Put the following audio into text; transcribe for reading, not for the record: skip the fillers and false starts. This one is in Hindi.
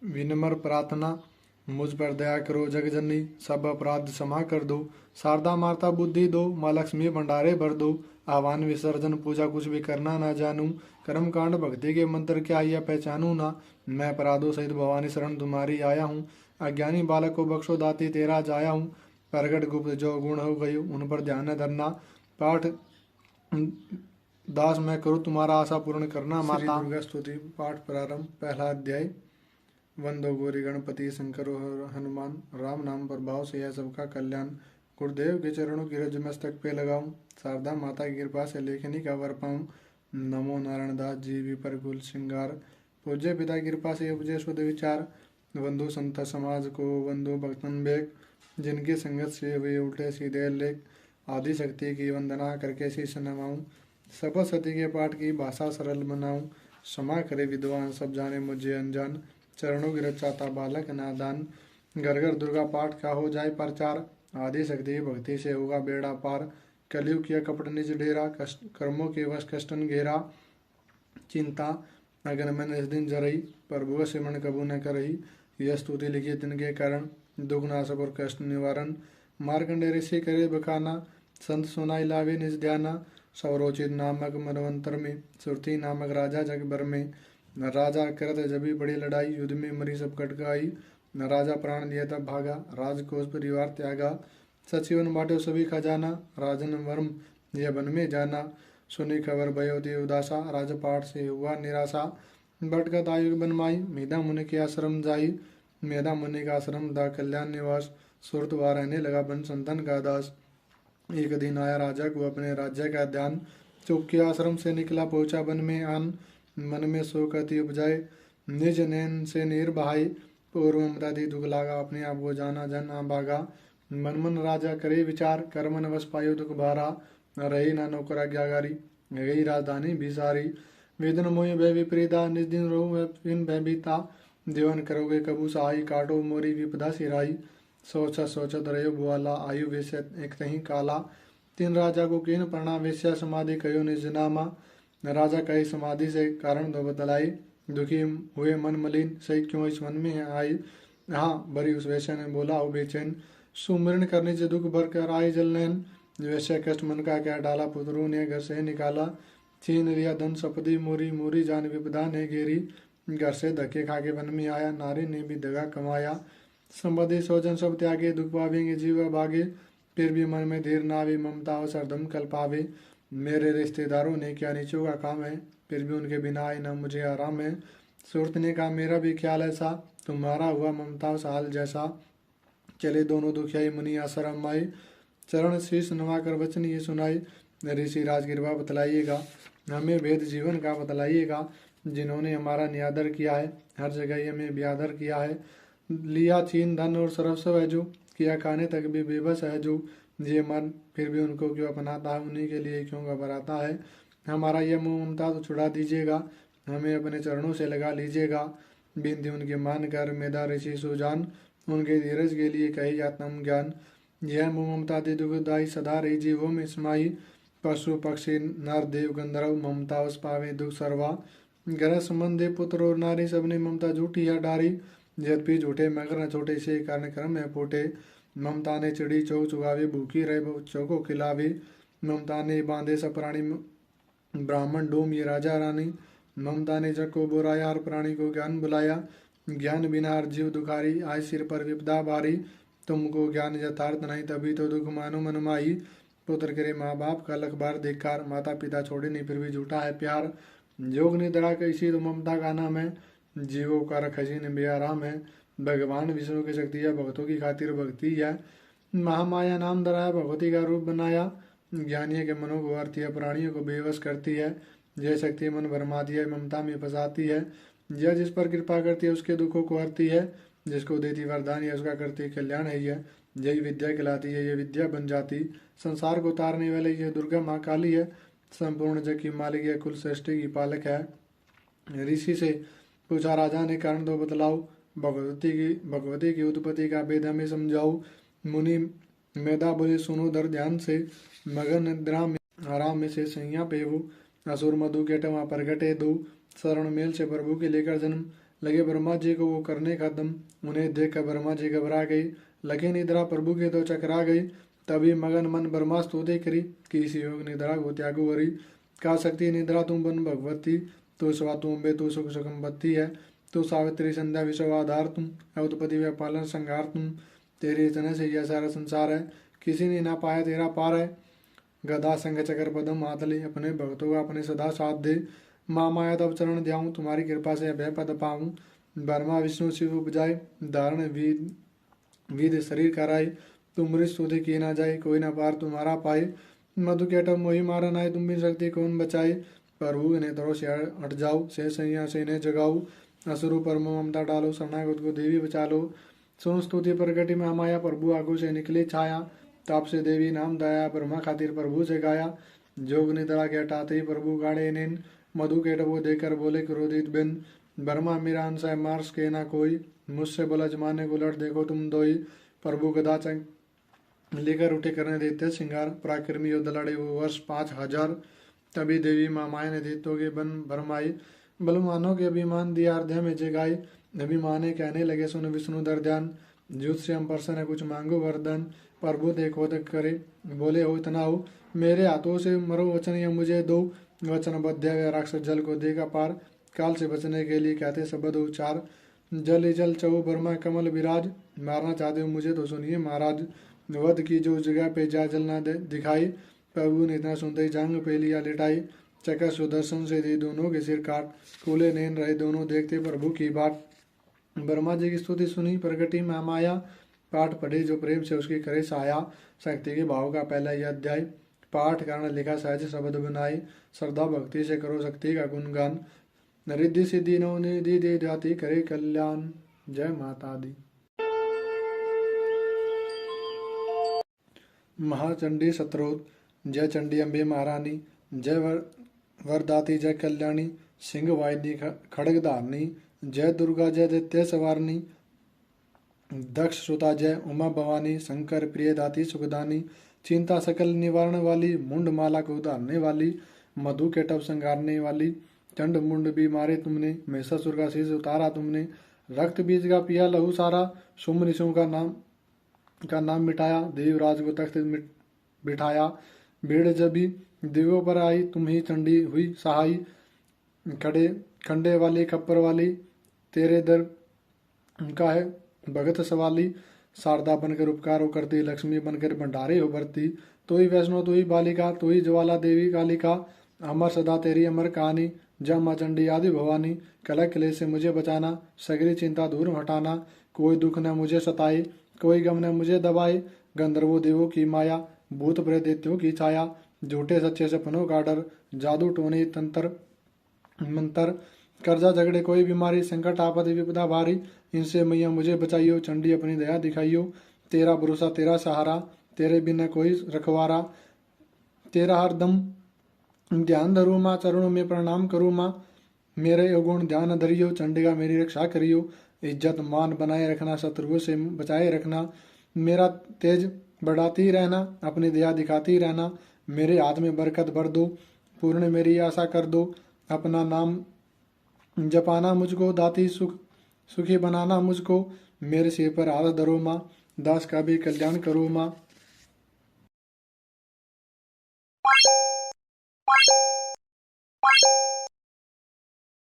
विनम्र प्रार्थना, मुझ पर दया करो जगजननी, सब अपराध क्षमा कर दो। शारदा माता बुद्धि दो, माँ लक्ष्मी भंडारे भर दो। आह्वान विसर्जन पूजा कुछ भी करना ना जानूं, कर्म कांड भक्ति के मंत्र क्या यह पहचानूं ना। मैं अपराधों सहित भवानी शरण तुम्हारी आया हूँ, अज्ञानी बालक को बख्शो दाती तेरा जाया हूँ। प्रगट गुप्त जो गुण हो गई उन पर ध्यान न धरना, पाठ दास मैं करूँ तुम्हारा आशा पूर्ण करना माता। श्री दुर्गा स्तुति पाठ प्रारंभ। पहला अध्याय। वंदो गौरी गणपति शंकर हनुमान, राम नाम प्रभाव से यह सबका कल्याण। गुरुदेव के चरणों की रज मस्तक पे लगाऊं, शारदा माता की कृपा से लेखनी का वर पाऊं। नमो नारायण दास जी विपर कुल श्रृंगार, पूज्य पिता की कृपा से उपजे शुद्ध विचार। वंदो संत समाज को वंदो भक्तन बेग, जिनकी संगत से वे उल्टे सीधे लेख। आदि शक्ति की वंदना करके शीश नवाऊं, शपथ सती के पाठ की भाषा सरल बनाऊं। क्षमा करे विद्वान सब जाने मुझे अनजान, चरणों की रचाता बालक नादान। घर घर दुर्गा पाठ का हो जाए प्रचार, आदि शक्ति भक्ति से होगा बेड़ा पार। कलयुग किया कपट निज डेरा, कष्ट कर्मों के वश कष्टन घेरा। चिंता अगन मन इस दिन जरई, प्रभु से मन कबू न करही। यह स्तुति लिखी तिनके कारण, दुख नाशक और कष्ट निवारण। मार्कंडे ऋषि करे बखाना, संत सुनाई लावे निज ध्याना। सौरोचित नामक मनवंतर में, सुरती नामक राजा जग भर में। राजा करत जबी बड़ी लड़ाई, युद्ध में मरी सब कटकाई। राजा प्राण दिया तब भागा, राजकोष परिवार त्यागा। सचिवन बांटे सभी खजाना, राजन वर्म यह वन में जाना। सुनी खबर भयोति उदासा, राजपाट से हुआ निराशा। बटगत आयु बनमाई, मेधा मुनि के आश्रम जाई। मेधा मुनि का आश्रम दा कल्याण निवास, सुरत वहाँ रहने लगा बन संतन का दास। एक दिन आया राजा को अपने राज्य का ध्यान, चुप के आश्रम से निकला पहुंचा वन में आन। मन में शोक अति उपजाए, निज नैन से नीर बहाई। पूर्व ममता दी दुख लागा, अपने आप को जाना जन आ भागा। मन मन राजा करे विचार, कर मन वश पायो दुख भारा। रही ना नौकर आज्ञाकारी, गई राजधानी भी सारी। वेदन मोह भय विपरीता, निज दिन रो इन भय बीता। जीवन करोगे कबू सहाय, काटो मोरी विपदा सिराई। सोचत सोचत रहो बुआला, आयु वेश्य एक तही काला। तीन राजा को कीन प्रणाम, वेश्या समाधि कहो निज नामा। राजा कहे समाधि से कारण दो बतलाई, दुखी हुए मन मलिन सही क्यों इस मन में आई। हाँ बरी उस वेश्या ने बोला हो बेचैन, सुमिरन करने से दुख भर कर आई जलनैन। वैश्य कष्ट मन का क्या डाला, पुत्रों ने घर से निकाला। छीन लिया धन सपदी मोरी, मोरी जान विपदा ने घेरी। घर से धक्के खा के वन में आया, नारी ने भी दगा कमाया। संबंधी स्वजन सब त्यागे, दुख पावेंगे जीव भागे। फिर भी मन में धीर ना आवे, ममता और सरदम कल पावे। मेरे रिश्तेदारों ने क्या नीचों का काम है, फिर भी उनके बिना आए ना मुझे आराम है। सूरत ने कहा मेरा भी ख्याल ऐसा, तुम्हारा हुआ ममता साल जैसा। चले दोनों दुखियाई मुनि आश्रम आए, चरण शीश नवाकर वचन ये सुनाई। ऋषि राज कृपा बतलाइएगा, हमें भेद जीवन का बतलाइएगा। जिन्होंने हमारा नियादर किया है, हर जगह हमें ब्यादर किया है। लिया छीन धन और सर्वस्व है जो, किया खाने तक भी बेबस है जो। ये मन फिर भी उनको क्यों अपनाता है, उन्हीं के लिए क्यों घबराता है। हमारा यह मोह ममता तो छुड़ा दीजिएगा, हमें अपने चरणों से लगा लीजिएगा। बिंदी उनके मान कर मेधा ऋषि सुजान, उनके धीरज के लिए कही आत्म ज्ञान। यह मोह ममता दे दुखदाई, सदा रही जीवों में समाई। पशु पक्षी नर देव गंधर्व, ममता उस पावे दुख सर्वा। ग्रह संबंधी पुत्र और नारी, सबने ममता झूठी है डारी। यद्यपि झूठे मगर न छोटे से कारण क्रम है फूटे। ममता ने चिड़ी चौक चुगावे, भूखी रहे बच्चों को खिलावे। ममता ने बांधे सब प्राणी, ब्राह्मण डोम ये राजा रानी। ममता ने जग को बोराया, हर प्राणी को ज्ञान बुलाया। ज्ञान बिना हर जीव दुखारी, आय सिर पर विपदा भारी। तुमको ज्ञान यथार्थ नहीं, तभी तो दुख मानो मन माही। पुत्र करे माँ बाप का लख बार धिक्कार, माता पिता छोड़े नहीं फिर भी झूठा है प्यार। योग निद्रा कैसी तो ममता का नाम है, जीवों का रखजीन बेआराम है। भगवान विष्णु की शक्ति है, भक्तों की खातिर भक्ति है। महामाया नाम धराया, भगवती का रूप बनाया। ज्ञानियों के मनों को हरती है, प्राणियों को बेवश करती है। यह शक्ति मन भरमाती है, ममता में फंसाती है। यह जिस पर कृपा करती है उसके दुखों को हरती है। जिसको देती वरदान है उसका करती कल्याण है यह। यही विद्या कहलाती है, यह विद्या बन जाती। संसार को तारने वाले यह दुर्गा माँ काली है। संपूर्ण जग की मालिक है, कुल सृष्टि की पालक है। ऋषि से पूछा राजा ने, कारण दो बतलाओ। भगवती की उत्पत्ति का भेद हमें समझाओ। मुनि मेधा बोले, सुनो दर ध्यान से। मगन निद्रा में आराम में से सैया पेवो। असुर मधु के टवा प्रगटे दो। शरण मेल से प्रभु के लेकर जन्म, लगे ब्रह्मा जी को वो करने का दम। उन्हें देख कर ब्रह्मा जी घबरा गई, लगे निद्रा प्रभु के तो चकरा गई। तभी मगन मन ब्रह्मा स्तुति करी, कि इस योग निद्रा को त्यागो वरी। का शक्ति निद्रा तुम बन भगवती, तो स्वा तुम बे तो सुख सुखमबत्ती है। तो सावित्री संध्या विश्वाधार तुम, अवतपति व पालन संहार तुम। तेरे इतने से यह सारा संसार है, किसी ने ना पाया तेरा पार है। गदा संग चकर पदम हाथ ले, अपने भक्तों का अपने सदा साथ दे। माँ माया तब चरण ध्याऊं, तुम्हारी कृपा से अभय पद पाऊं। ब्रह्मा विष्णु शिव उपजाए, धारण विध शरीर कराए। तुम स्तुति की ना जाए, कोई ना पार तुम्हारा पाए। मधु केटव मोहि मारा नाय, तुम भी शक्ति कौन बचाए। प्रभु इन्हें तरो से हट जाओ, से सैया से इन्हें जगाओ। असुरु पर ममता डालो, शरणागत को देवी बचा लो। सुन स्तुति प्रगति में माया, प्रभु आगू से निकली छाया। ताप से देवी नाम दाया, ब्रह्मा खातिर प्रभु से गाया। जोग निद्रा के हटाते ही प्रभु गाड़े नेन, मधु केटव देकर बोले क्रोधित बिन। ब्रह्मा मेरा अंश है मार्स के ना कोई, मुझसे बोला जमाने को लड़ देखो तुम दोई। प्रभु गदा लेकर उठे करने देते श्रृंगार, पराक्रमी युद्ध लड़े वो वर्ष 5000। तभी देवी माँ माया ने दैत्यों के बन भरमाई, बलवानों के अभिमान दिया हृदय में जगाई। अभिमाने कहने लगे सुन विष्णु दर ध्यान, जुत से हम प्रसन्न है कुछ मांगो वरदान। प्रभु देखो तक करे, बोले हो इतना हो, मेरे हाथों से मरो वचन या मुझे दो। वचन बद्ध राक्षस जल को देगा पार, काल से बचने के लिए कहते शब्द उच्चार। जल ही जल चौ ब्रह्मा कमल विराज, मारना चाहते हो मुझे तो सुनिए महाराज। वध की जो जगह पे जा जल ना दिखाई, प्रभु ने इतना सुनते ही जांग पे लिया लिटाई। चकर सुदर्शन से दी दोनों के सिर काट, खुले नैन रहे दोनों देखते प्रभु की बाट। ब्रह्मा जी की स्तुति सुनी प्रगति में माया, पाठ पढ़े जो प्रेम से उसकी करे साया। शक्ति के भाव का पहला यह अध्याय, पाठ कारण लिखा सहज शब्द बनाई। श्रद्धा भक्ति से करो शक्ति का गुणगान, रिद्धि सिद्धि नौ निधि दे जाति करे कल्याण। जय माता दी। महाचंडी सत्रोत, जय चंडी अम्बे महारानी। जय वरदाती जय कल्याणी, सिंह वाहिनी खड़ग धारनी। जय दुर्गा जय दैत्य सवारनी, दक्ष सुता जय उमा भवानी। शंकर प्रिय दाती सुखदानी, चिंता सकल निवारण वाली। मुंड माला को उतारने वाली, मधु केटव संगारने वाली। चंड मुंड भी मारे तुमने, महिषासुर का शीश उतारा तुमने। रक्त बीज का पिया लहू सारा, शुंभ निशुंभ का नाम मिटाया। देवराज को तख्त बिठाया, भीड़ जबी देवों पर आई। तुम ही चंडी हुई सहाय, खंडे वाली खप्पर वाली। तेरे दर का है भगत सवाली। शारदा बनकर उपकार करती, लक्ष्मी बनकर भंडारे हो भरती। तो ही वैष्णो तो ही बालिका, तो ही ज्वाला देवी कालिका। अमर सदा तेरी अमर कहानी, जय माँ चंडी आदि भवानी। कलह क्लेश से मुझे बचाना, सगरी चिंता दूर हटाना। कोई दुख न मुझे सताए, कोई गम न मुझे दबाए। गंधर्वों देवों की माया, भूत प्रेत दैत्यों की छाया। झूठे सच्चे सपनों का डर, जादू टोने तंत्र मंत्र। कर्जा झगड़े कोई बीमारी, संकट आपद विपदा भारी। इनसे मैया मुझे बचाइयो, चंडी अपनी दया दिखाइयो। तेरा भरोसा तेरा सहारा, तेरे बिना कोई रखवारा। तेरा हर दम ध्यान धरू माँ, चरणों में प्रणाम करूँ माँ। मेरे अवगुण ध्यान धरियो, चंडिका मेरी रक्षा करियो। इज्जत मान बनाए रखना, शत्रुओं से बचाए रखना। मेरा तेज बढ़ाती रहना, अपनी दया दिखाती रहना। मेरे हाथ में बरकत भर दो, पूर्ण मेरी आशा कर दो। अपना नाम जपाना मुझको, दाती सुखी बनाना मुझको। मेरे सिर पर हाथ धरो माँ, दास का भी कल्याण करो माँ।